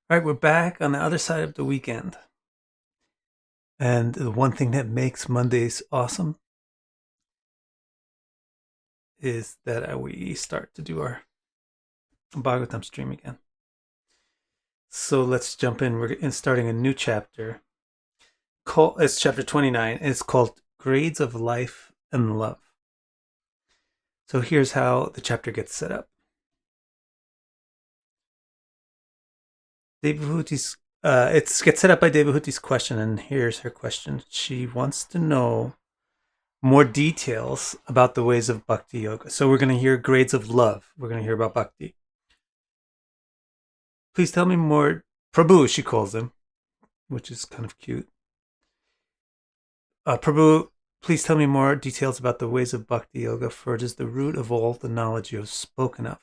All right, we're back on the other side of the weekend. And the one thing that makes Mondays awesome is that we start to do our Bhagavatam stream again. So let's jump in. We're starting a new chapter. It's chapter 29. It's called Grades of Life and Love. So here's how the chapter gets set up. Devahuti's it gets set up by Devahuti's question, and here's her question. She wants to know more details about the ways of bhakti yoga. So we're going to hear grades of love. We're going to hear about bhakti. Please tell me more. Prabhu, she calls him, which is kind of cute. Prabhu, please tell me more details about the ways of bhakti yoga, for it is the root of all the knowledge you have spoken of,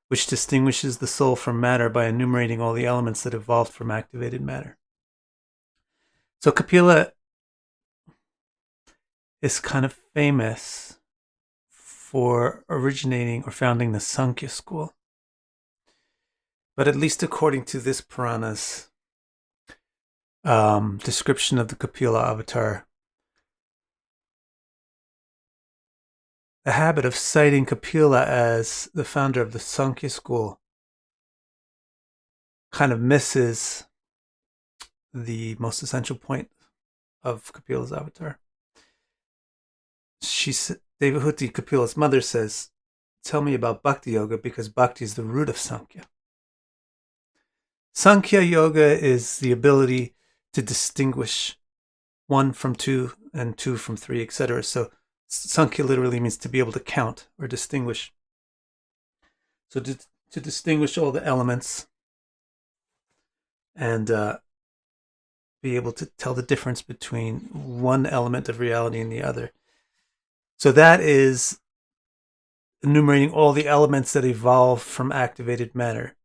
which distinguishes the soul from matter by enumerating all the elements that evolved from activated matter. So Kapila is kind of famous for originating or founding the Sankhya school. But at least according to this Purana's description of the Kapila avatar, the habit of citing Kapila as the founder of the Sankhya school kind of misses the most essential point of Kapila's avatar. Devahuti, Kapila's mother, says, tell me about bhakti yoga, because bhakti is the root of Sankhya. Sankhya yoga is the ability to distinguish 1 from 2 and 2 from 3, etc. So Sankhya literally means to be able to count or distinguish. So to distinguish all the elements and be able to tell the difference between one element of reality and the other. So that is enumerating all the elements that evolve from activated matter.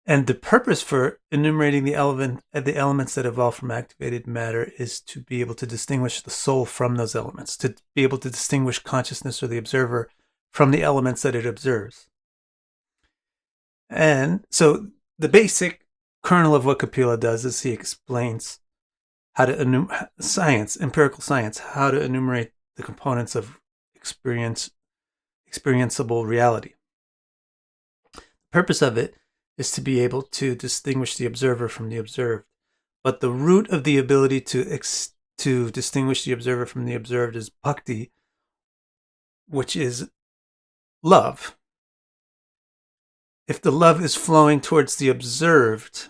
And the purpose for enumerating the elements that evolve from activated matter is to be able to distinguish the soul from those elements, to be able to distinguish consciousness or the observer from the elements that it observes. And so the basic kernel of what Kapila does is he explains how to empirical science, how to enumerate the components of experienceable reality. The purpose of it is to be able to distinguish the observer from the observed. But the root of the ability to distinguish the observer from the observed is bhakti, which is love. If the love is flowing towards the observed,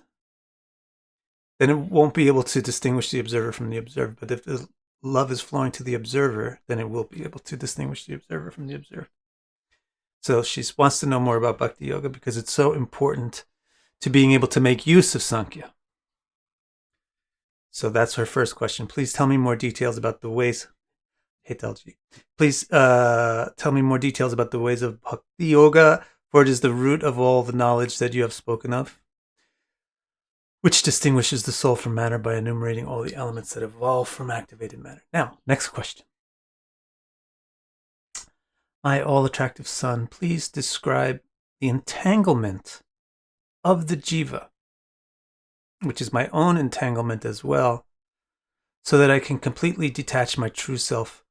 then it won't be able to distinguish the observer from the observed. But if the love is flowing to the observer, then it will be able to distinguish the observer from the observed. So she wants to know more about bhakti yoga because it's so important to being able to make use of Sankhya. So that's her first question. Please tell me more details about the ways. Hetalji. Please tell me more details about the ways of bhakti yoga, for it is the root of all the knowledge that you have spoken of, which distinguishes the soul from matter by enumerating all the elements that evolve from activated matter. Now, next question. My all-attractive son, please describe the entanglement of the jiva, which is my own entanglement as well, so that I can completely detach my true self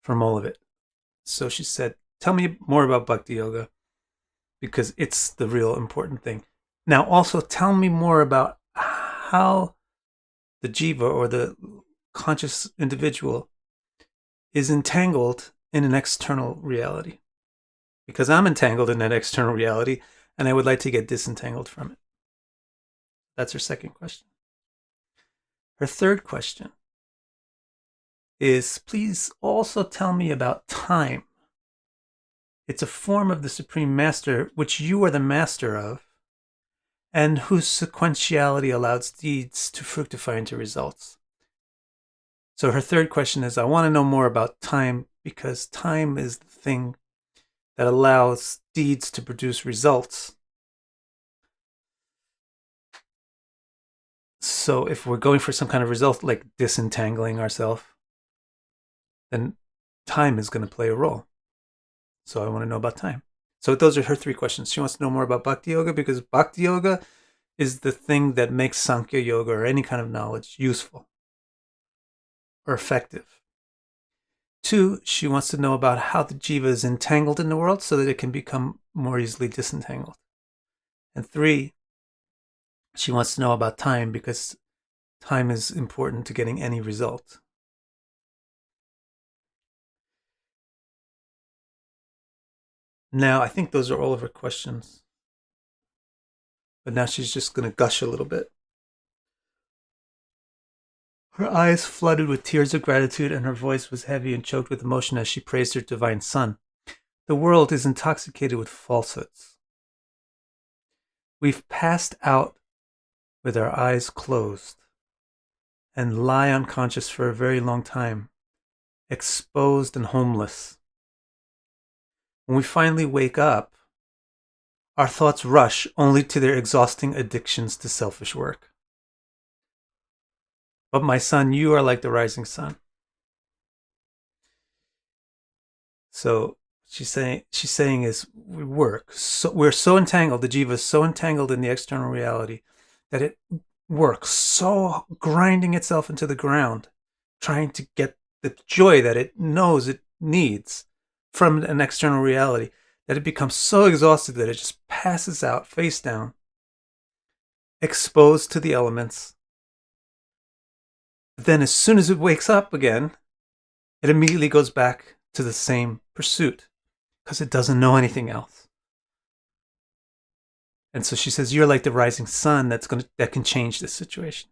from all of it. So she said, tell me more about bhakti yoga, because it's the real important thing. Now also tell me more about how the jiva, or the conscious individual, is entangled in an external reality, because I'm entangled in that external reality and I would like to get disentangled from it. That's her second question. Her third question is, please also tell me about time. It's a form of the Supreme Master, which you are the master of, and whose sequentiality allows deeds to fructify into results. So her third question is, I want to know more about time, because time is the thing that allows deeds to produce results. So if we're going for some kind of result, like disentangling ourselves, then time is going to play a role. So I want to know about time. So those are her three questions. She wants to know more about bhakti yoga, because bhakti yoga is the thing that makes Sankhya Yoga or any kind of knowledge useful or effective. 2, she wants to know about how the jiva is entangled in the world so that it can become more easily disentangled. And 3, she wants to know about time because time is important to getting any result. Now, I think those are all of her questions. But now she's just going to gush a little bit. Her eyes flooded with tears of gratitude, and her voice was heavy and choked with emotion as she praised her divine son. The world is intoxicated with falsehoods. We've passed out with our eyes closed and lie unconscious for a very long time, exposed and homeless. When we finally wake up, our thoughts rush only to their exhausting addictions to selfish work. But my son, you are like the rising sun. So she's saying is we work. So we're so entangled, the jiva is so entangled in the external reality that it works, so grinding itself into the ground, trying to get the joy that it knows it needs from an external reality, that it becomes so exhausted that it just passes out face down, exposed to the elements. Then as soon as it wakes up again, it immediately goes back to the same pursuit because it doesn't know anything else. And so she says, you're like the rising sun that can change this situation.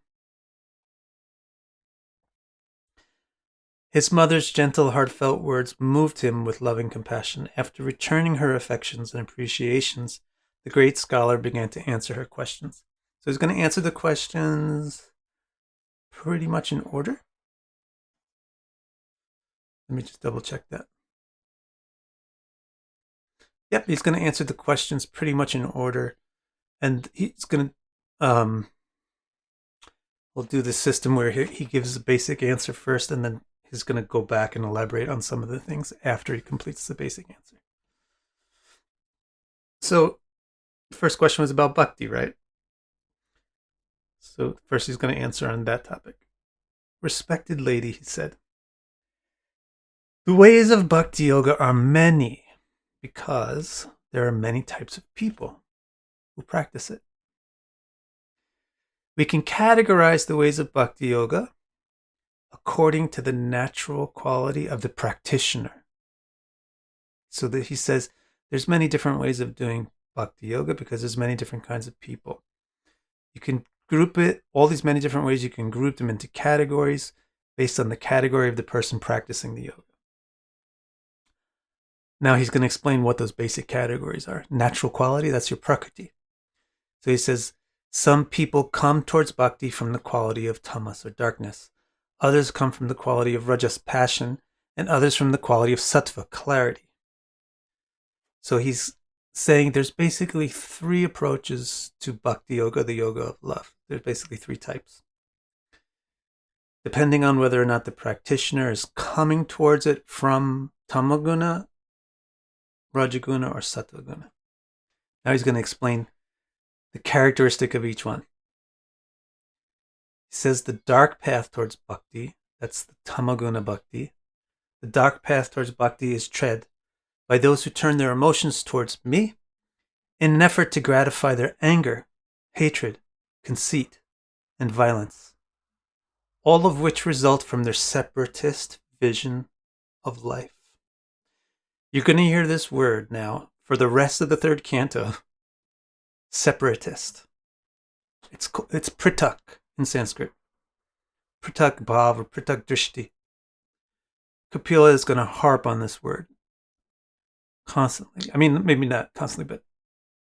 His mother's gentle, heartfelt words moved him with loving compassion. After returning her affections and appreciations, the great scholar began to answer her questions. So he's going to answer the questions pretty much in order. Let me just double check that. Yep, he's going to answer the questions pretty much in order. And he's going to, we'll do the system where he gives a basic answer first, and then he's going to go back and elaborate on some of the things after he completes the basic answer. So the first question was about bhakti, right? So first he's going to answer on that topic. Respected lady, he said, the ways of bhakti yoga are many because there are many types of people who practice it. We can categorize the ways of bhakti yoga according to the natural quality of the practitioner. So that he says there's many different ways of doing bhakti yoga because there's many different kinds of people. You can group it, all these many different ways, you can group them into categories based on the category of the person practicing the yoga. Now he's going to explain what those basic categories are. Natural quality, that's your prakriti. So he says, some people come towards bhakti from the quality of tamas or darkness. Others come from the quality of rajas, passion, and others from the quality of sattva, clarity. So he's saying there's basically 3 approaches to bhakti yoga, the yoga of love. There's basically 3 types. Depending on whether or not the practitioner is coming towards it from tamaguna, rajaguna, or sattva-guna. Now he's going to explain the characteristic of each one. He says the dark path towards bhakti, that's the tamaguna bhakti. The dark path towards bhakti is tread by those who turn their emotions towards me in an effort to gratify their anger, hatred, conceit, and violence, all of which result from their separatist vision of life. You're going to hear this word now for the rest of the 3rd canto, separatist. It's pritak in Sanskrit. Pritak bhav or pritak drishti. Kapila is going to harp on this word constantly. I mean, maybe not constantly, but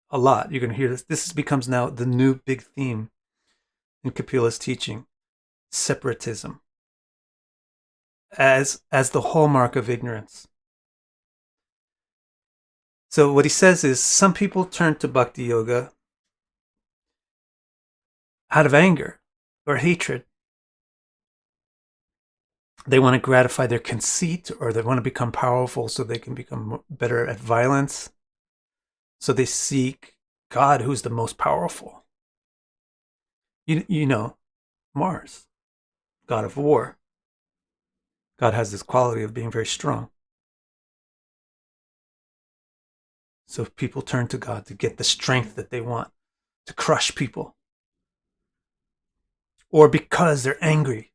a lot. You're going to hear this. This becomes now the new big theme in Kapila's teaching. Separatism as the hallmark of ignorance. So what he says is some people turn to bhakti yoga out of anger or hatred. They want to gratify their conceit, or they want to become powerful so they can become better at violence. So they seek God, who's the most powerful. You know, Mars, god of war. God has this quality of being very strong. So people turn to God to get the strength that they want, to crush people, or because they're angry.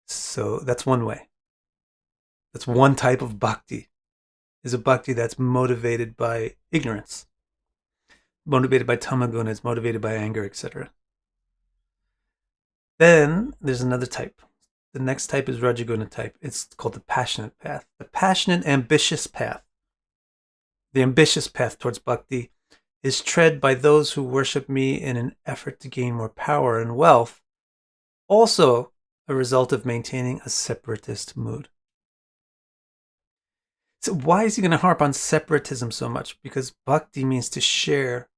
So that's one way. That's one type of bhakti, is a bhakti that's motivated by ignorance, motivated by tamaguna, it's motivated by anger, etc. Then there's another type. The next type is Rajaguna type. It's called the passionate path. The passionate, ambitious path. The ambitious path towards bhakti is tread by those who worship me in an effort to gain more power and wealth, also a result of maintaining a separatist mood. So why is he going to harp on separatism so much? Because bhakti means to share.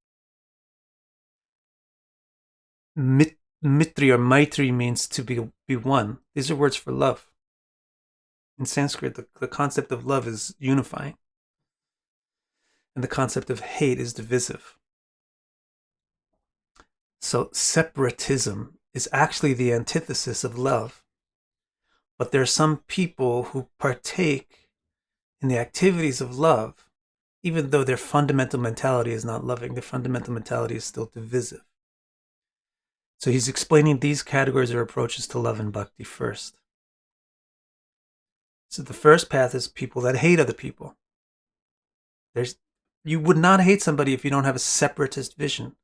Mitri or maitri means to be one. These are words for love. In Sanskrit, the concept of love is unifying. And the concept of hate is divisive. So separatism is actually the antithesis of love. But there are some people who partake in the activities of love, even though their fundamental mentality is not loving. Their fundamental mentality is still divisive. So he's explaining these categories or approaches to love and bhakti first. So the first path is people that hate other people. You would not hate somebody if you don't have a separatist vision.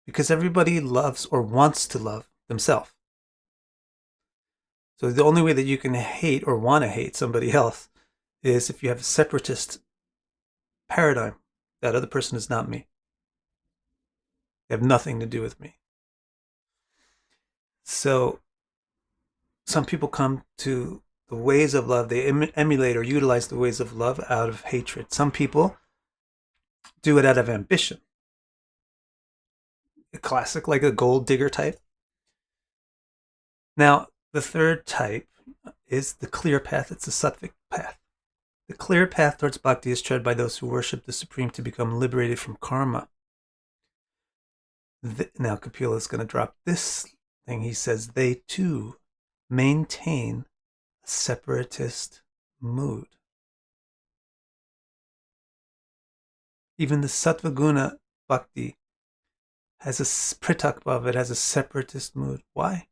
Because everybody loves or wants to love themselves. So the only way that you can hate or want to hate somebody else is if you have a separatist paradigm. That other person is not me. They have nothing to do with me. So some people come to the ways of love, they emulate or utilize the ways of love out of hatred. Some people do it out of ambition. A classic, like a gold digger type. Now, the third type is the clear path. It's the sattvic path. The clear path towards bhakti is tread by those who worship the Supreme to become liberated from karma. Now, Kapila is going to drop this thing. He says they too maintain a separatist mood. Even the Sattvaguna bhakti has a pritak bhav, it has a separatist mood. Why?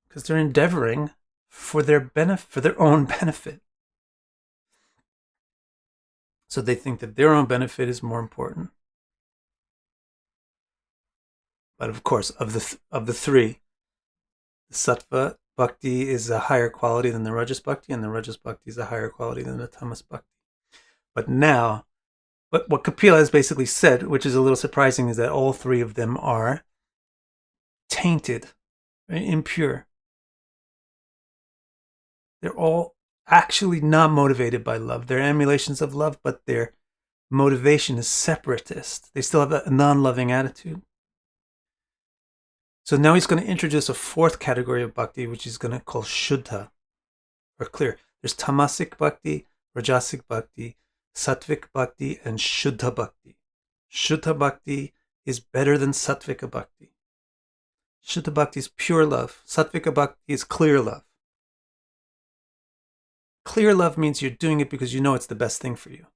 Because they're endeavoring for their benefit, for their own benefit. So they think that their own benefit is more important. But of course, of the three, the sattva bhakti is a higher quality than the rajas bhakti, and the rajas bhakti is a higher quality than the tamas bhakti. But what Kapila has basically said, which is a little surprising, is that all three of them are tainted, right? Impure. They're all actually not motivated by love. They're emulations of love, but their motivation is separatist. They still have a non-loving attitude. So now he's going to introduce a fourth category of bhakti, which he's going to call shuddha, or clear. There's tamasic bhakti, rajasic bhakti, sattvic bhakti, and shuddha bhakti. Shuddha bhakti is better than sattvika bhakti. Shuddha bhakti is pure love. Sattvika bhakti is clear love. Clear love means you're doing it because you know it's the best thing for you.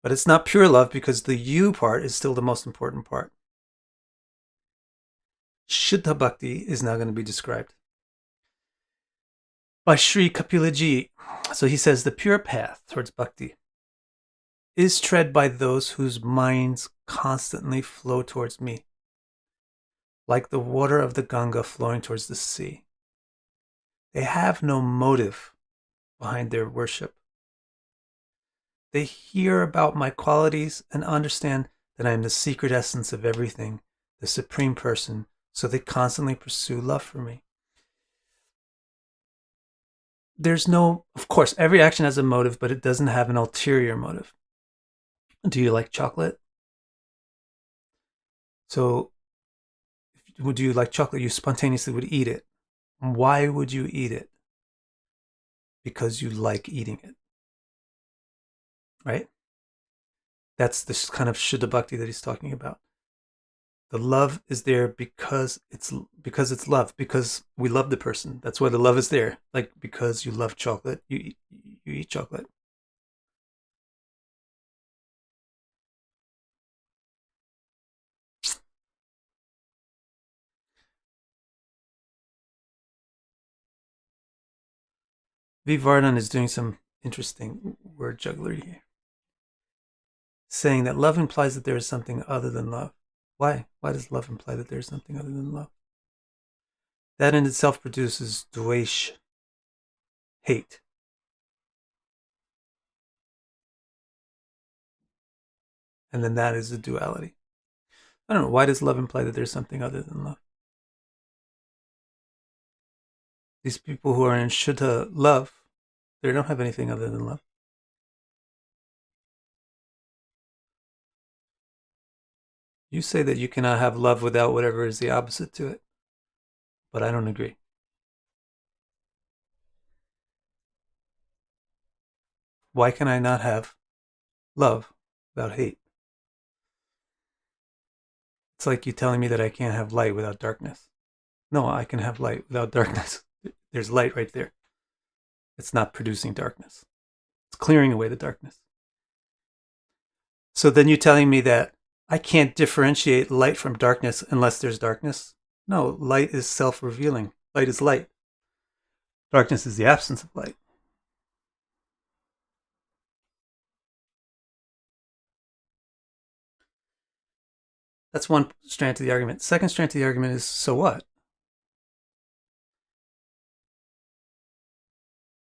But it's not pure love because the you part is still the most important part. Shuddha bhakti is now going to be described by Sri Kapila Ji. So he says the pure path towards bhakti is tread by those whose minds constantly flow towards me, like the water of the Ganga flowing towards the sea. They have no motive behind their worship. They hear about my qualities and understand that I am the secret essence of everything, the Supreme Person, so they constantly pursue love for me. There's no, of course, every action has a motive, but it doesn't have an ulterior motive. Do you like chocolate? So, do you like chocolate? You spontaneously would eat it. Why would you eat it? Because you like eating it. Right? That's this kind of Shuddha Bhakti that he's talking about. The love is there because it's love, because we love the person. That's why the love is there. Like because you love chocolate, you eat chocolate. V. Vardhan is doing some interesting word jugglery here, saying that love implies that there is something other than love. Why? Why does love imply that there is something other than love? That in itself produces dvesh, hate. And then that is the duality. I don't know. Why does love imply that there's something other than love? These people who are in Shuddha love, they don't have anything other than love. You say that you cannot have love without whatever is the opposite to it. But I don't agree. Why can I not have love without hate? It's like you telling me that I can't have light without darkness. No, I can have light without darkness. There's light right there. It's not producing darkness. It's clearing away the darkness. So then you're telling me that I can't differentiate light from darkness unless there's darkness? No, light is self-revealing. Light is light. Darkness is the absence of light. That's one strand to the argument. Second strand to the argument is, so what?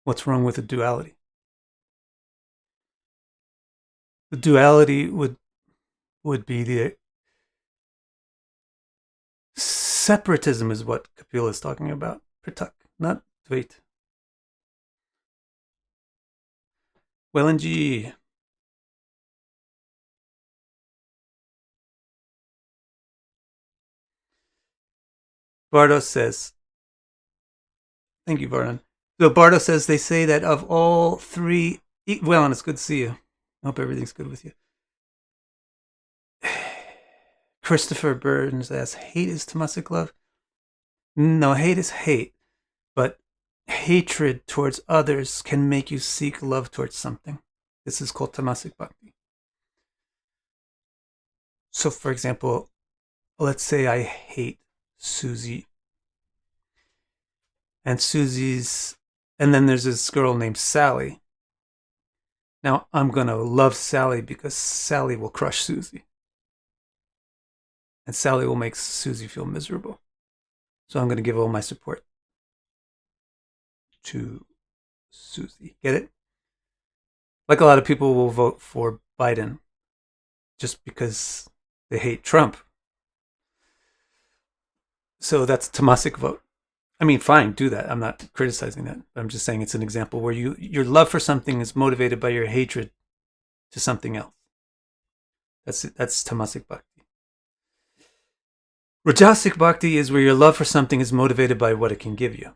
What's wrong with the duality? The duality would be the separatism is what Kapila is talking about. Pratak, not Dvait. Wellenji. Bardo says, thank you, Vardan. So Bardo says they say that of all three, well, and it's good to see you. I hope everything's good with you. Christopher Burns asks, hate is tamasic love? No, hate is hate, but hatred towards others can make you seek love towards something. This is called tamasic bhakti. So, for example, let's say I hate Susie, and then there's this girl named Sally. Now, I'm going to love Sally because Sally will crush Susie. And Sally will make Susie feel miserable. So I'm going to give all my support to Susie. Get it? Like a lot of people will vote for Biden just because they hate Trump. So that's a tamasic vote. I mean, fine, do that. I'm not criticizing that. I'm just saying it's an example where your love for something is motivated by your hatred to something else. That's tamasic bhakti. Rajasic bhakti is where your love for something is motivated by what it can give you.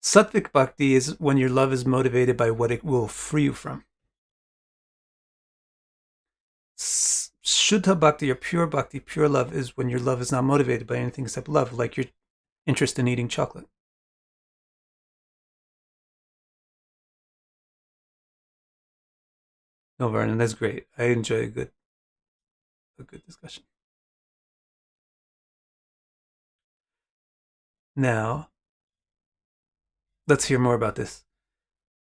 Sattvic bhakti is when your love is motivated by what it will free you from. Shuddha bhakti or pure bhakti, pure love, is when your love is not motivated by anything except love, like your interest in eating chocolate. No, Vernon, that's great. I enjoy a good discussion. Now, let's hear more about this.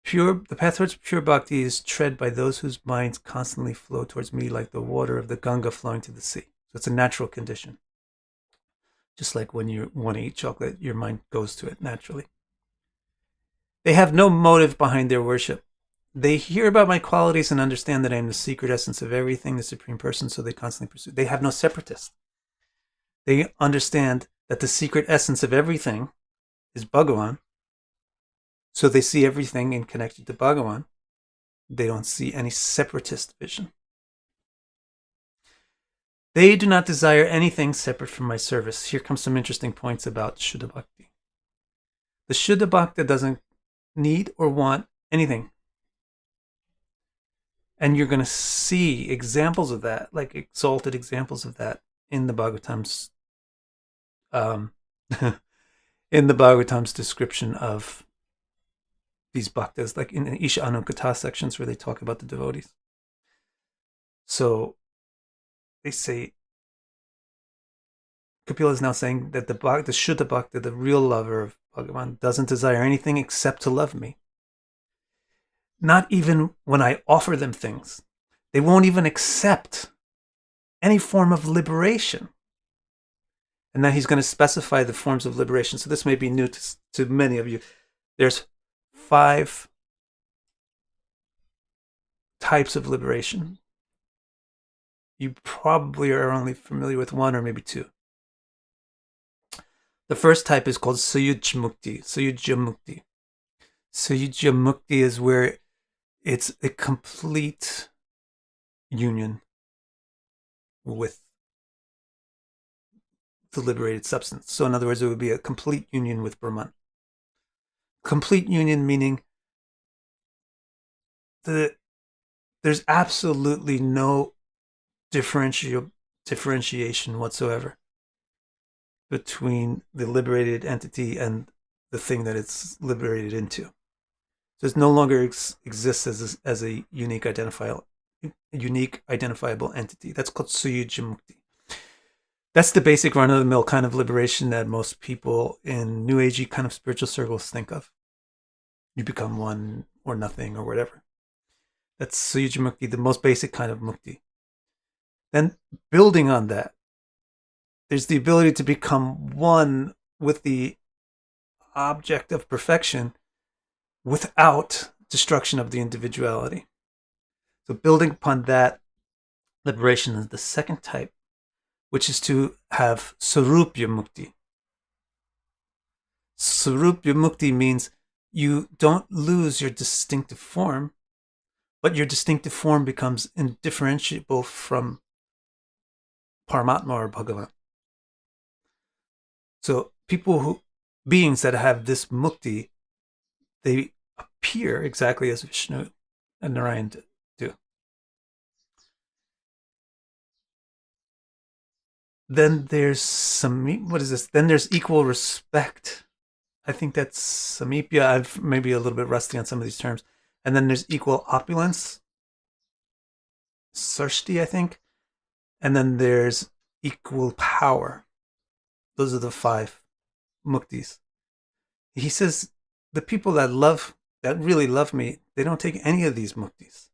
The path towards pure bhakti is tread by those whose minds constantly flow towards me like the water of the Ganga flowing to the sea. So it's a natural condition. Just like when you want to eat chocolate, your mind goes to it naturally. They have no motive behind their worship. They hear about my qualities and understand that I am the secret essence of everything, the Supreme Person, so they constantly pursue. They have no separatist. They understand that the secret essence of everything is Bhagavan, so they see everything in connection to Bhagavan. They don't see any separatist vision. They do not desire anything separate from my service. Here comes some interesting points about Shuddha Bhakti. The Shuddha Bhakta doesn't need or want anything. And you're going to see examples of that, like exalted examples of that in the Bhagavatam's in the Bhagavatam's description of these bhaktas, like in the Isha Anukata sections where they talk about the devotees. So they say, Kapila is now saying that the Shuddha Bhakta, the real lover of Bhagavan, doesn't desire anything except to love me. Not even when I offer them things. They won't even accept any form of liberation. And then he's going to specify the forms of liberation. So this may be new to many of you. There's 5 types of liberation. You probably are only familiar with 1 or maybe 2. The first type is called Sayujya Mukti. Sayujya Mukti. Sayujya Mukti is where it's a complete union with the liberated substance. So in other words, it would be a complete union with Brahman. Complete union meaning there's absolutely no differentiation whatsoever between the liberated entity and the thing that it's liberated into. So it no longer exists as a unique identifiable entity. That's called Suyuja Mukti. That's the basic run-of-the-mill kind of liberation that most people in New Agey kind of spiritual circles think of. You become one or nothing or whatever. That's Suyuja Mukti, the most basic kind of mukti. Then building on that, there's the ability to become one with the object of perfection without destruction of the individuality. So building upon that liberation is the second type, which is to have Sarupya Mukti. Sarupya Mukti means you don't lose your distinctive form, but your distinctive form becomes indifferentiable from Paramatma or Bhagavan. So beings that have this mukti, they appear exactly as Vishnu and Narayan do. Then there's what is this? Then there's equal respect. I think that's samipya. I've maybe a little bit rusty on some of these terms. And then there's equal opulence, sarshti, I think. And then there's equal power. Those are the 5 muktis. He says the people that really love me, they don't take any of these muktis.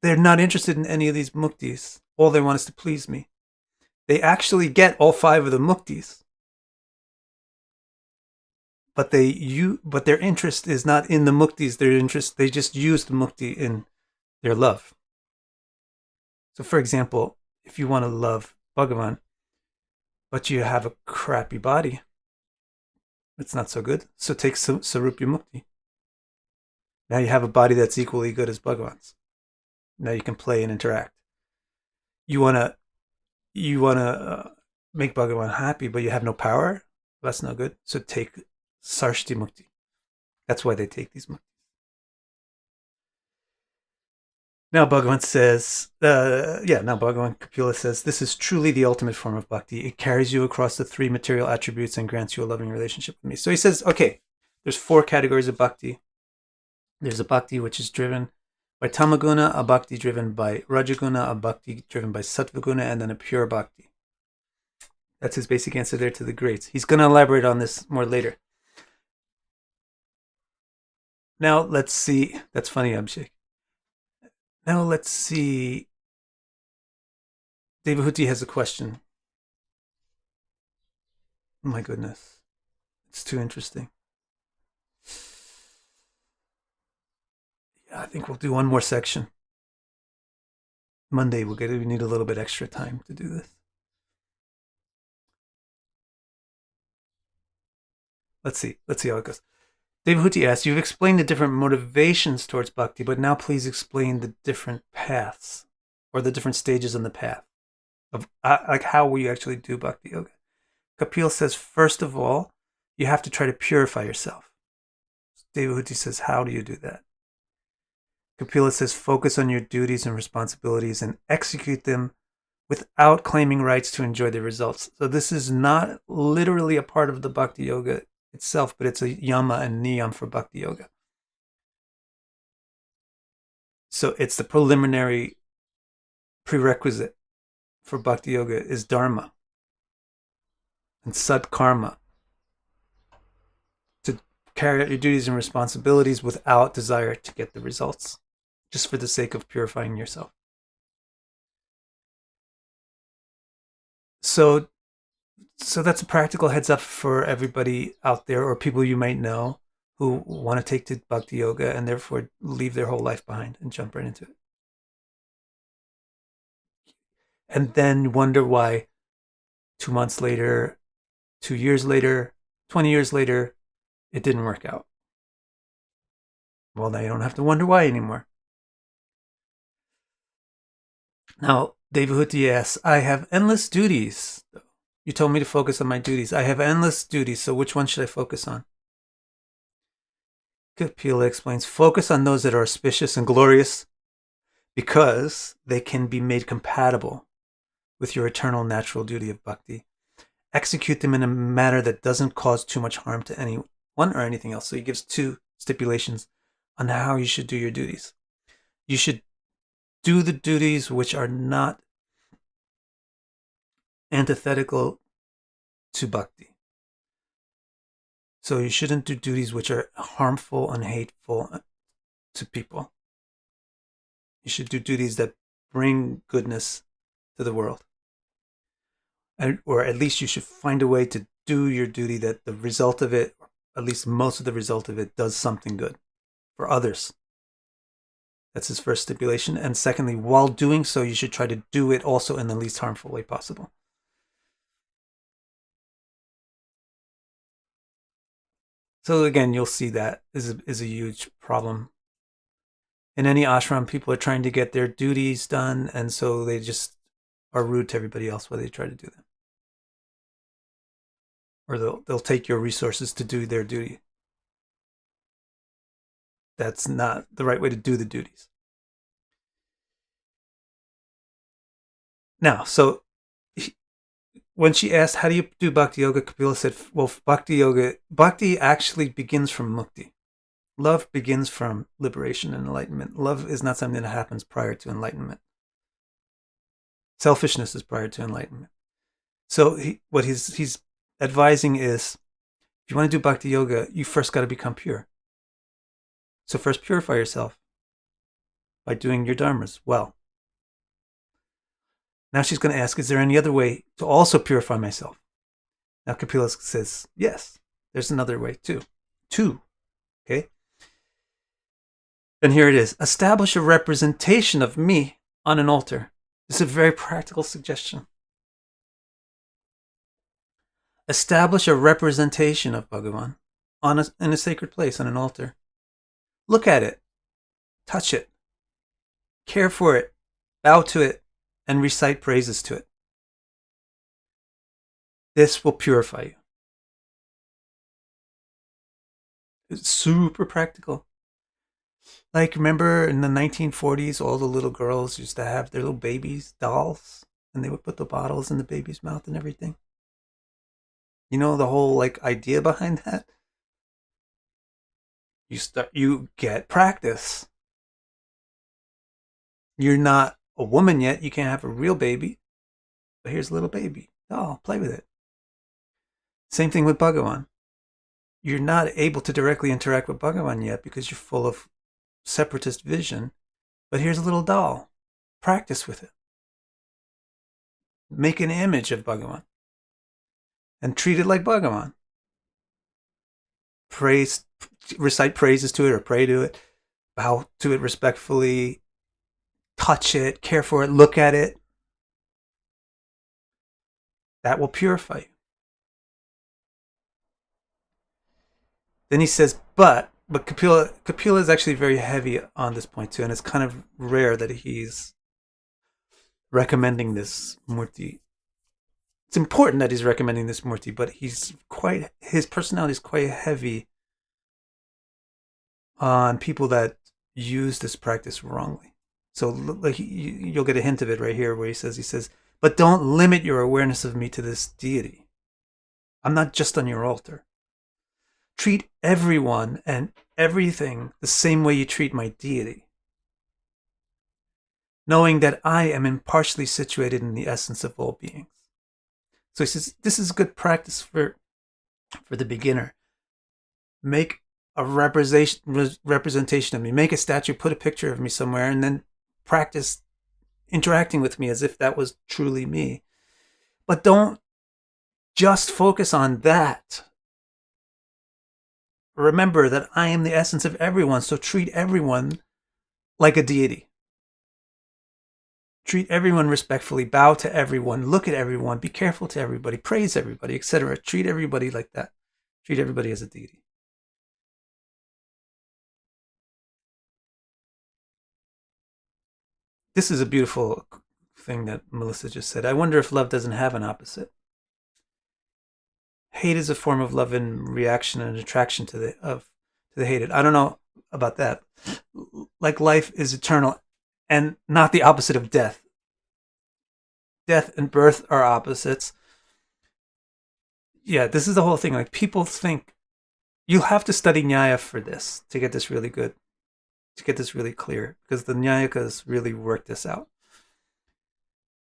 They're not interested in any of these muktis. All they want is to please me. They actually get all 5 of the muktis. But their interest is not in the muktis. They just use the mukti in their love. So for example, if you want to love Bhagavan, but you have a crappy body, it's not so good. So take Sarupya Mukti. Now you have a body that's equally good as Bhagavan's. Now you can play and interact. You wanna make Bhagavan happy, but you have no power. That's no good. So take Sarshti Mukti. That's why they take these muktis. Now Bhagavan says, Bhagavan Kapila says, this is truly the ultimate form of bhakti. It carries you across the 3 material attributes and grants you a loving relationship with me. So he says, okay, there's 4 categories of bhakti. There's a bhakti which is driven by tamaguna, a bhakti driven by rajaguna, a bhakti driven by sattvaguna, and then a pure bhakti. That's his basic answer there to the greats. He's going to elaborate on this more later. Now let's see. That's funny, Abhishek. Now let's see. Devahuti has a question. Oh my goodness. It's too interesting. Yeah, I think we'll do one more section. Monday we need a little bit extra time to do this. Let's see how it goes. Devahuti asks, you've explained the different motivations towards bhakti, but now please explain the different paths or the different stages on the path of like how we actually do bhakti yoga. Kapil says, first of all, you have to try to purify yourself. Devahuti says, how do you do that? Kapila says, focus on your duties and responsibilities and execute them without claiming rights to enjoy the results. So this is not literally a part of the Bhakti Yoga itself, but it's a yama and niyam for Bhakti Yoga. So it's the preliminary prerequisite for Bhakti Yoga is dharma and sadkarma, to carry out your duties and responsibilities without desire to get the results, just for the sake of purifying yourself. So that's a practical heads up for everybody out there, or people you might know who want to take to Bhakti Yoga and therefore leave their whole life behind and jump right into it. And then wonder why 2 months later, 2 years later, 20 years later, it didn't work out. Well, now you don't have to wonder why anymore. Now, Devahuti asks, I have endless duties. You told me to focus on my duties. I have endless duties, so which one should I focus on? Kapila explains, focus on those that are auspicious and glorious because they can be made compatible with your eternal natural duty of bhakti. Execute them in a manner that doesn't cause too much harm to anyone or anything else. So he gives 2 stipulations on how you should do your duties. You should do the duties which are not antithetical to bhakti. So you shouldn't do duties which are harmful and hateful to people. You should do duties that bring goodness to the world. Or at least you should find a way to do your duty that the result of it, or at least most of the result of it, does something good for others. That's his first stipulation. And secondly, while doing so, you should try to do it also in the least harmful way possible. So again, you'll see that is a huge problem. In any ashram, people are trying to get their duties done, and so they just are rude to everybody else while they try to do them. Or they'll take your resources to do their duty. That's not the right way to do the duties. Now, so when she asked, how do you do Bhakti Yoga? Kapila said, well, Bhakti actually begins from mukti. Love begins from liberation and enlightenment. Love is not something that happens prior to enlightenment. Selfishness is prior to enlightenment. So what he's advising is, if you want to do Bhakti Yoga, you first got to become pure. So first purify yourself by doing your dharmas well. Now she's going to ask, is there any other way to also purify myself? Now Kapila says, yes, there's another way too. 2, okay? And here it is. Establish a representation of me on an altar. This is a very practical suggestion. Establish a representation of Bhagavan in a sacred place, on an altar. Look at it. Touch it. Care for it. Bow to it. And recite praises to it. This will purify you. It's super practical. Like, remember in the 1940s, all the little girls used to have their little babies, dolls, and they would put the bottles in the baby's mouth and everything. You know the whole idea behind that? You get practice. You're not a woman yet, you can't have a real baby. But here's a little baby. Oh, play with it. Same thing with Bhagavan. You're not able to directly interact with Bhagavan yet because you're full of separatist vision. But here's a little doll. Practice with it. Make an image of Bhagavan. And treat it like Bhagavan. Recite praises to it or pray to it. Bow to it respectfully. Touch it, care for it, look at it. That will purify you. Then he says, but Kapila is actually very heavy on this point too, and it's kind of rare that he's recommending this murti. It's important that he's recommending this murti, but his personality is quite heavy on people that use this practice wrongly. So like you'll get a hint of it right here where he says, but don't limit your awareness of me to this deity. I'm not just on your altar. Treat everyone and everything the same way you treat my deity, knowing that I am impartially situated in the essence of all beings. So he says, this is good practice for the beginner. Make a representation of me. Make a statue, put a picture of me somewhere, and then practice interacting with me as if that was truly me. But don't just focus on that. Remember that I am the essence of everyone, so treat everyone like a deity. Treat everyone respectfully, bow to everyone, look at everyone, be careful to everybody, praise everybody, etc. Treat everybody like that. Treat everybody as a deity. This is a beautiful thing that Melissa just said. I wonder if love doesn't have an opposite. Hate is a form of love in reaction and attraction to the hated. I don't know about that. Like life is eternal and not the opposite of death. Death and birth are opposites. Yeah, this is the whole thing. Like people think you have to study Nyaya for this to get this really good, to get this really clear, because the Nyayakas really work this out.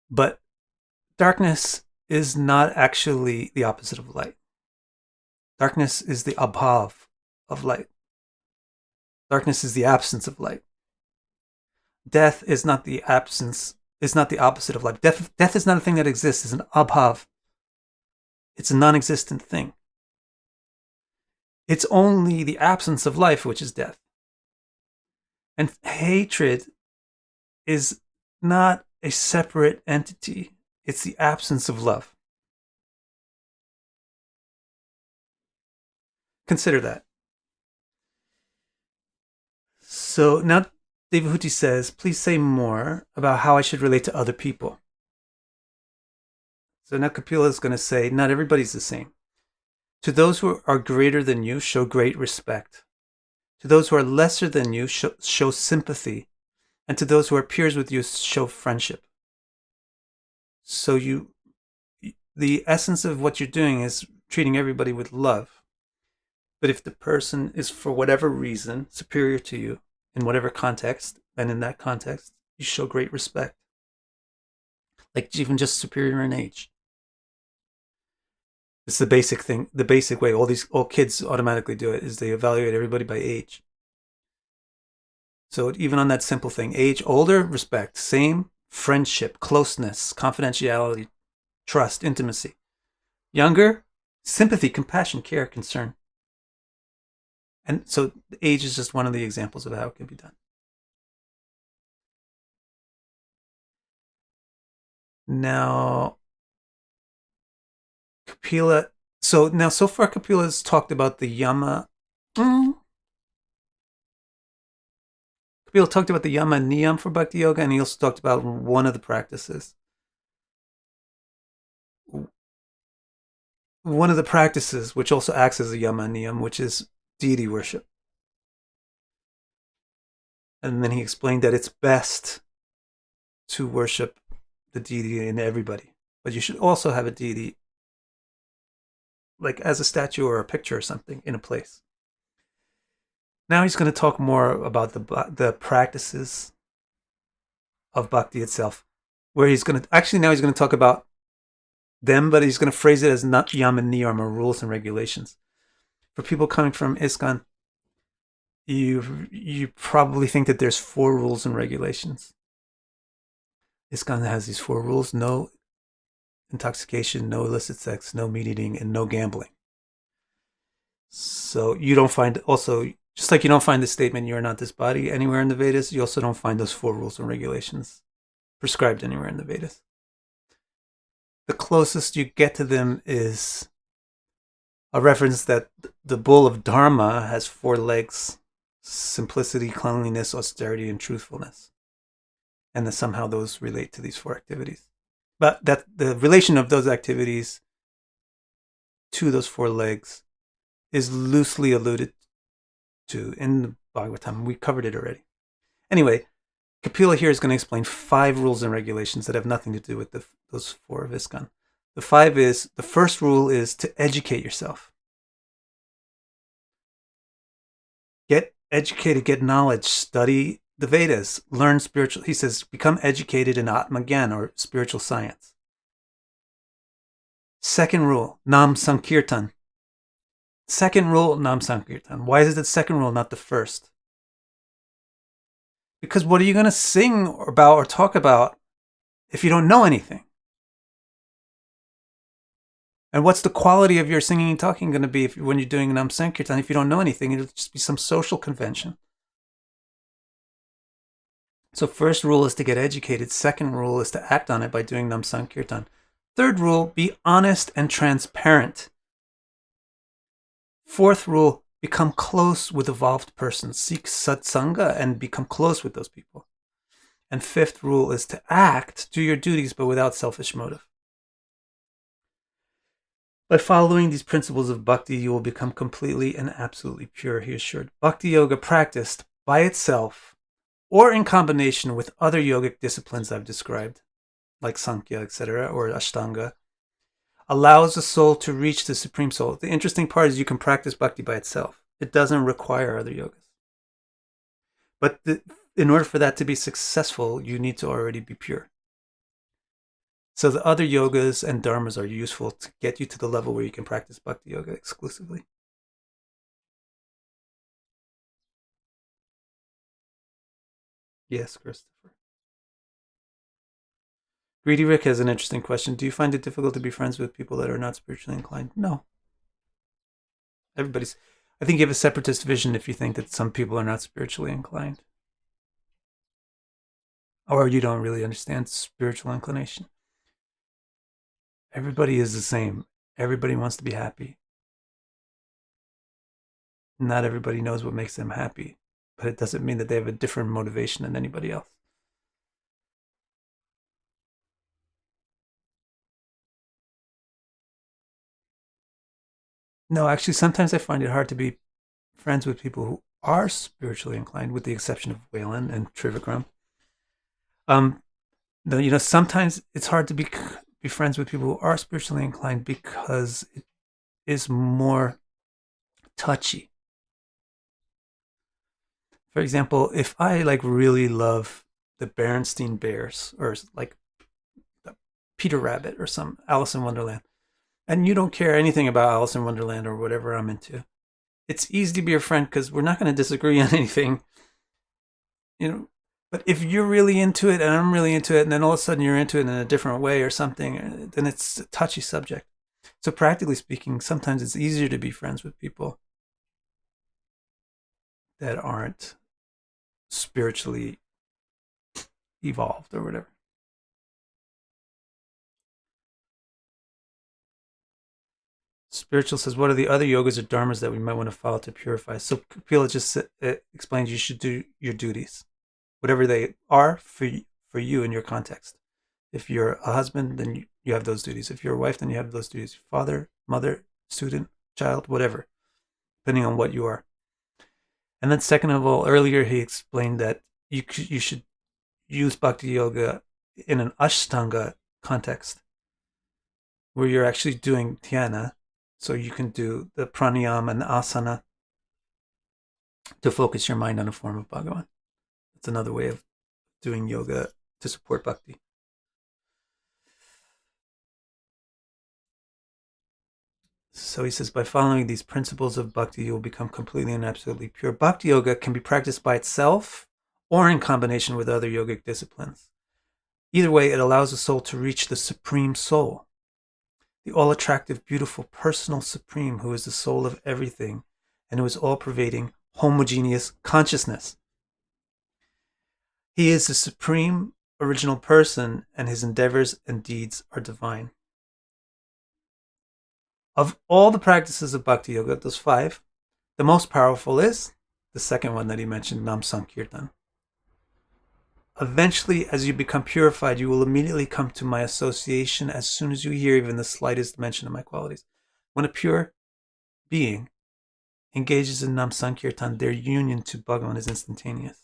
But darkness is not actually the opposite of light. Darkness is the abhav of light. Darkness is the absence of light. Death is not the absence, is not the opposite of life. Death is not a thing that exists, it's an abhav. It's a non-existent thing. It's only the absence of life, which is death. And hatred is not a separate entity. It's the absence of love. Consider that. So now Devahuti says, please say more about how I should relate to other people. So now Kapila is going to say, not everybody's the same. To those who are greater than you, show great respect. To those who are lesser than you, show sympathy. And to those who are peers with you, show friendship. So the essence of what you're doing is treating everybody with love. But if the person is, for whatever reason, superior to you, in whatever context, and in that context, you show great respect. Like even just superior in age. It's the basic thing, the basic way all kids automatically do it, is they evaluate everybody by age. So even on that simple thing, age, older, respect, same, friendship, closeness, confidentiality, trust, intimacy. Younger, sympathy, compassion, care, concern. And so age is just one of the examples of how it can be done. Now, Kapila, so far Kapila has talked about the yama. Kapila talked about the yama and niyam for bhakti yoga, and he also talked about one of the practices. One of the practices, which also acts as a yama and niyam, which is deity worship. And then he explained that it's best to worship the deity in everybody, but you should also have a deity like as a statue or a picture or something in a place. Now he's going to talk more about the practices of bhakti itself, where he's going to talk about them, but he's going to phrase it as not yam and niyam, or rules and regulations. For people coming from ISKCON, you probably think that there's 4 rules and regulations. ISKCON has these 4 rules: no intoxication, no illicit sex, no meat eating, and no gambling. So you don't find, also, just like you don't find the statement, you are not this body, anywhere in the Vedas, you also don't find those 4 rules and regulations prescribed anywhere in the Vedas. The closest you get to them is a reference that the bull of Dharma has 4 legs: simplicity, cleanliness, austerity, and truthfulness. And that somehow those relate to these 4 activities. But that the relation of those activities to those 4 legs is loosely alluded to in the Bhagavatam. We covered it already. Anyway, Kapila here is going to explain 5 rules and regulations that have nothing to do with those 4 of ISKCON. The first rule is to educate yourself. Get educated, get knowledge, study the Vedas, learn spiritual. He says, become educated in Atma Gyan, or spiritual science. Second rule, Nam Sankirtan. Second rule, Nam Sankirtan. Why is it the second rule, not the first? Because what are you going to sing about or talk about if you don't know anything? And what's the quality of your singing and talking going to be when you're doing Nam Sankirtan if you don't know anything? It'll just be some social convention. So first rule is to get educated. Second rule is to act on it by doing Nam Sankirtan. Third rule, be honest and transparent. Fourth rule, become close with evolved persons. Seek satsanga and become close with those people. And fifth rule is to act, do your duties, but without selfish motive. By following these principles of bhakti, you will become completely and absolutely pure, he assured. Bhakti yoga practiced by itself or in combination with other yogic disciplines I've described, like Sankhya, etc., or Ashtanga, allows the soul to reach the Supreme Soul. The interesting part is you can practice bhakti by itself. It doesn't require other yogas. But in order for that to be successful, you need to already be pure. So the other yogas and dharmas are useful to get you to the level where you can practice bhakti yoga exclusively. Yes, Christopher. Greedy Rick has an interesting question. Do you find it difficult to be friends with people that are not spiritually inclined? No. I think you have a separatist vision if you think that some people are not spiritually inclined. Or you don't really understand spiritual inclination. Everybody is the same. Everybody wants to be happy. Not everybody knows what makes them happy, but it doesn't mean that they have a different motivation than anybody else. No, actually, sometimes I find it hard to be friends with people who are spiritually inclined, with the exception of Whalen and Trivikram. Sometimes it's hard to be friends with people who are spiritually inclined because it is more touchy. For example, if I really love the Berenstain Bears, or like Peter Rabbit or some Alice in Wonderland, and you don't care anything about Alice in Wonderland or whatever I'm into, it's easy to be a friend because we're not going to disagree on anything. But if you're really into it and I'm really into it, and then all of a sudden you're into it in a different way or something, then it's a touchy subject. So practically speaking, sometimes it's easier to be friends with people that aren't spiritually evolved or whatever. Spiritual says, what are the other yogas or dharmas that we might want to follow to purify? So Kapila just explains you should do your duties, whatever they are for you in your context. If you're a husband, then you have those duties. If you're a wife, then you have those duties. Father, mother, student, child, whatever, depending on what you are. And then second of all, earlier he explained that you should use bhakti yoga in an ashtanga context, where you're actually doing dhyana. So you can do the pranayama and the asana to focus your mind on a form of Bhagavan. It's another way of doing yoga to support bhakti. So he says, by following these principles of bhakti, you will become completely and absolutely pure. Bhakti yoga can be practiced by itself or in combination with other yogic disciplines. Either way, it allows the soul to reach the Supreme Soul, the all-attractive, beautiful, personal Supreme, who is the soul of everything and who is all-pervading, homogeneous consciousness. He is the supreme original person, and his endeavors and deeds are divine. Of all the practices of Bhakti Yoga, those 5, the most powerful is the second one that he mentioned, Nam Sankirtan. Eventually, as you become purified, you will immediately come to my association as soon as you hear even the slightest mention of my qualities. When a pure being engages in Nam Sankirtan, their union to Bhagavan is instantaneous.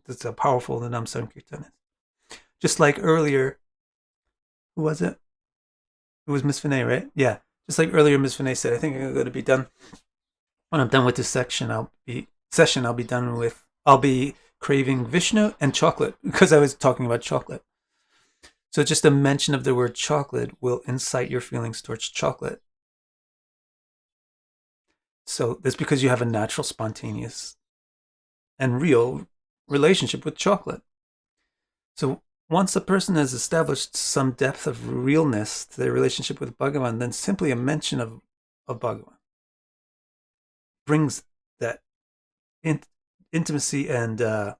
That's how powerful the Nam Sankirtan is. Just like earlier, who was it? It was Miss Vinay, right? Yeah. Just like earlier, Miss Vinay said, I think I'm going to be done. When I'm done with this section, I'll be done with. I'll be craving Vishnu and chocolate because I was talking about chocolate. So just a mention of the word chocolate will incite your feelings towards chocolate. So that's because you have a natural, spontaneous, and real relationship with chocolate. So once a person has established some depth of realness to their relationship with Bhagavan, then simply a mention of Bhagavan brings that intimacy and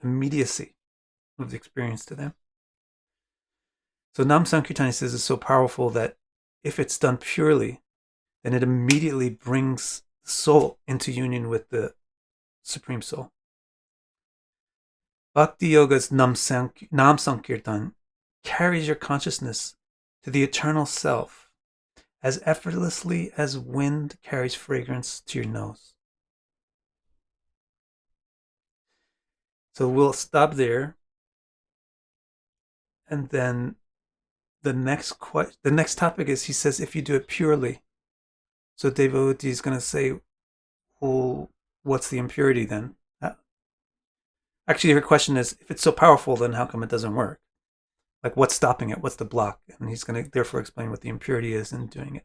immediacy of the experience to them. So Nam Sankirtan, he says, is so powerful that if it's done purely, then it immediately brings the soul into union with the Supreme Soul. Bhakti Yoga's Nam Sankirtan carries your consciousness to the eternal self as effortlessly as wind carries fragrance to your nose. So we'll stop there, and then the next topic is, he says, if you do it purely. So Devahuti is going to say, well, what's the impurity then? Actually, her question is, if it's so powerful, then how come it doesn't work? Like, what's stopping it? What's the block? And he's going to therefore explain what the impurity is in doing it.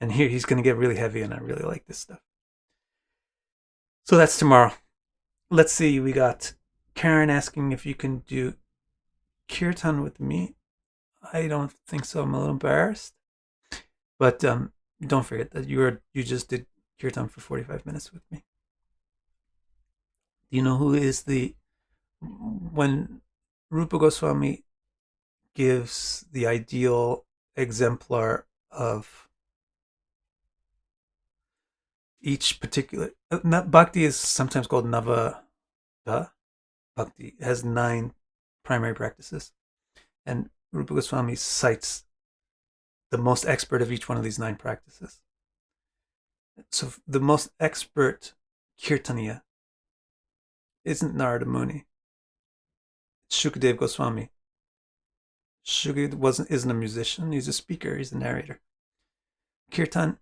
And here he's going to get really heavy, and I really like this stuff. So that's tomorrow. Let's see, we got Karen asking if you can do kirtan with me. I don't think so. I'm a little embarrassed. But don't forget that you just did kirtan for 45 minutes with me. Do you know who is when Rupa Goswami gives the ideal exemplar of each particular, bhakti is sometimes called Nava Bhakti. It has 9 primary practices, and Rupa Goswami cites the most expert of each one of these 9 practices. So the most expert kirtaniya isn't Narada Muni. It's Shukadev Goswami. Shukadev isn't a musician. He's a speaker. He's a narrator. Kirtan,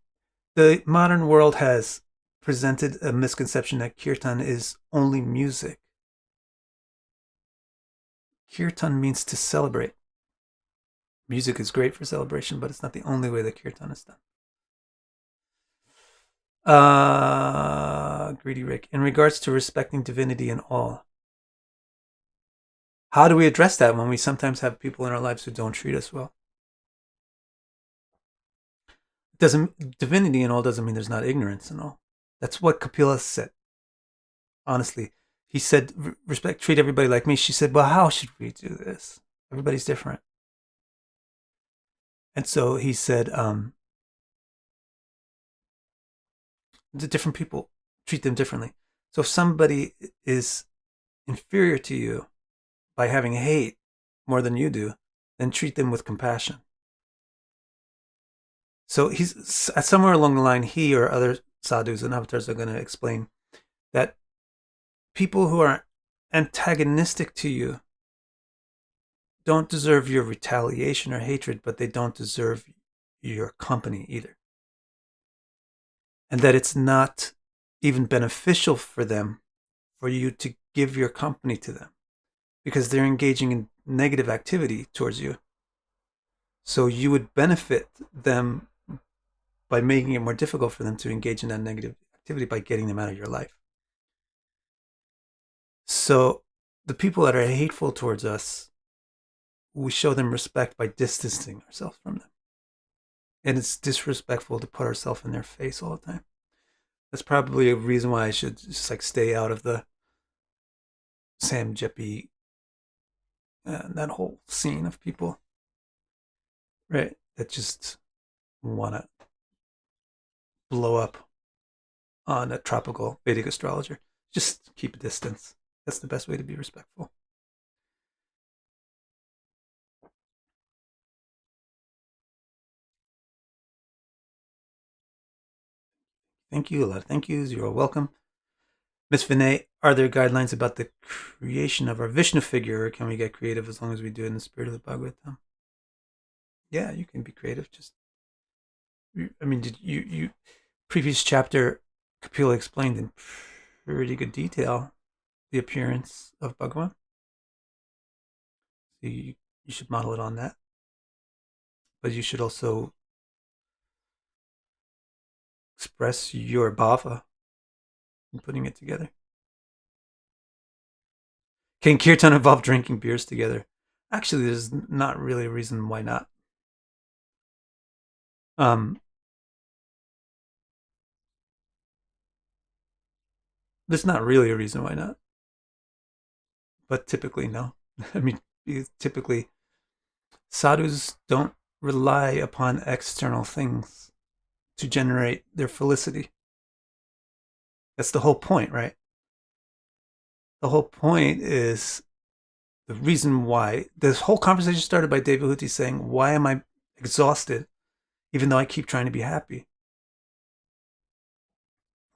the modern world has presented a misconception that kirtan is only music. Kirtan means to celebrate. Music is great for celebration, but it's not the only way that kirtan is done. Greedy Rick, in regards to respecting divinity and all, how do we address that when we sometimes have people in our lives who don't treat us well? Divinity and all doesn't mean there's not ignorance and all. That's what Kapila said. Honestly, he said, treat everybody like me. She said, well, how should we do this? Everybody's different. And so he said, the different people, treat them differently. So if somebody is inferior to you by having hate more than you do, then treat them with compassion. So he's somewhere along the line, he or other sadhus and avatars are going to explain that people who are antagonistic to you don't deserve your retaliation or hatred, but they don't deserve your company either. And that it's not even beneficial for them for you to give your company to them because they're engaging in negative activity towards you. So you would benefit them by making it more difficult for them to engage in that negative activity by getting them out of your life. So the people that are hateful towards us, we show them respect by distancing ourselves from them. And it's disrespectful to put ourselves in their face all the time. That's probably a reason why I should just like stay out of the Sam Jeppy, that whole scene of people, right, that just want to blow up on a tropical Vedic astrologer. Just keep a distance. That's the best way to be respectful. Thank you. A lot of thank yous. You're all welcome. Miss Vinay, are there guidelines about the creation of our Vishnu figure, or can we get creative as long as we do it in the spirit of the Bhagavatam? Yeah, you can be creative. Just, I mean, did you previous chapter, Kapila explained in pretty good detail the appearance of Bhagavan. So you should model it on that. But you should also express your bhava in putting it together. Can kirtan involve drinking beers together? Actually, there's not really a reason why not. There's not really a reason why not. But typically, no. I mean, typically, sadhus don't rely upon external things to generate their felicity. That's the whole point, right? The whole point is the reason why this whole conversation started by Devahuti saying, why am I exhausted even though I keep trying to be happy?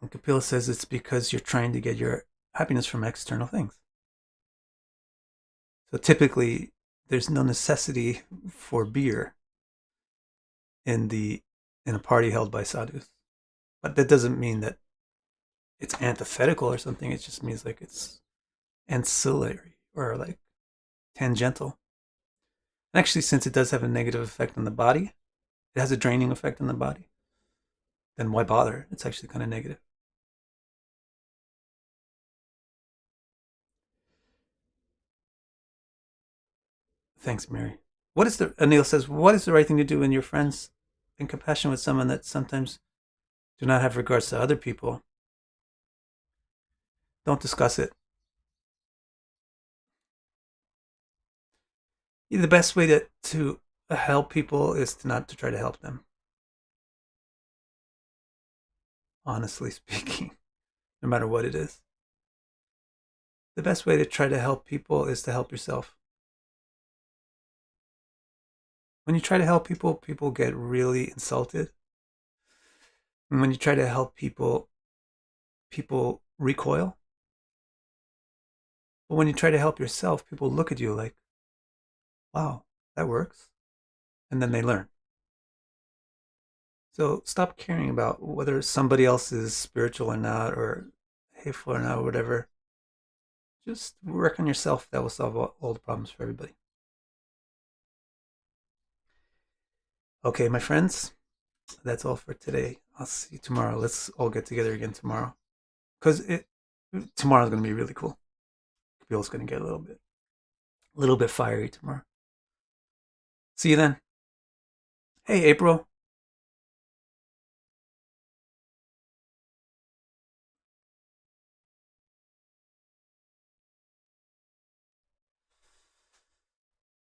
And Kapila says it's because you're trying to get your happiness from external things. So typically, there's no necessity for beer in a party held by sadhus. But that doesn't mean that it's antithetical or something. It just means like it's ancillary or like tangential. And actually, since it does have a negative effect on the body, it has a draining effect on the body, then why bother? It's actually kind of negative. Thanks, Mary. Anil says, what is the right thing to do when you're friends in compassion with someone that sometimes do not have regards to other people? Don't discuss it. The best way to help people is to not to try to help them. Honestly speaking, no matter what it is. The best way to try to help people is to help yourself. When you try to help people, people get really insulted. And when you try to help people, people recoil. But when you try to help yourself, people look at you like, wow, that works. And then they learn. So stop caring about whether somebody else is spiritual or not, or hateful or not, or whatever. Just work on yourself. That will solve all the problems for everybody. Okay, my friends, that's all for today. I'll see you tomorrow. Let's all get together again tomorrow. Because tomorrow's going to be really cool. Kapila's going to get a little bit fiery tomorrow. See you then. Hey, April.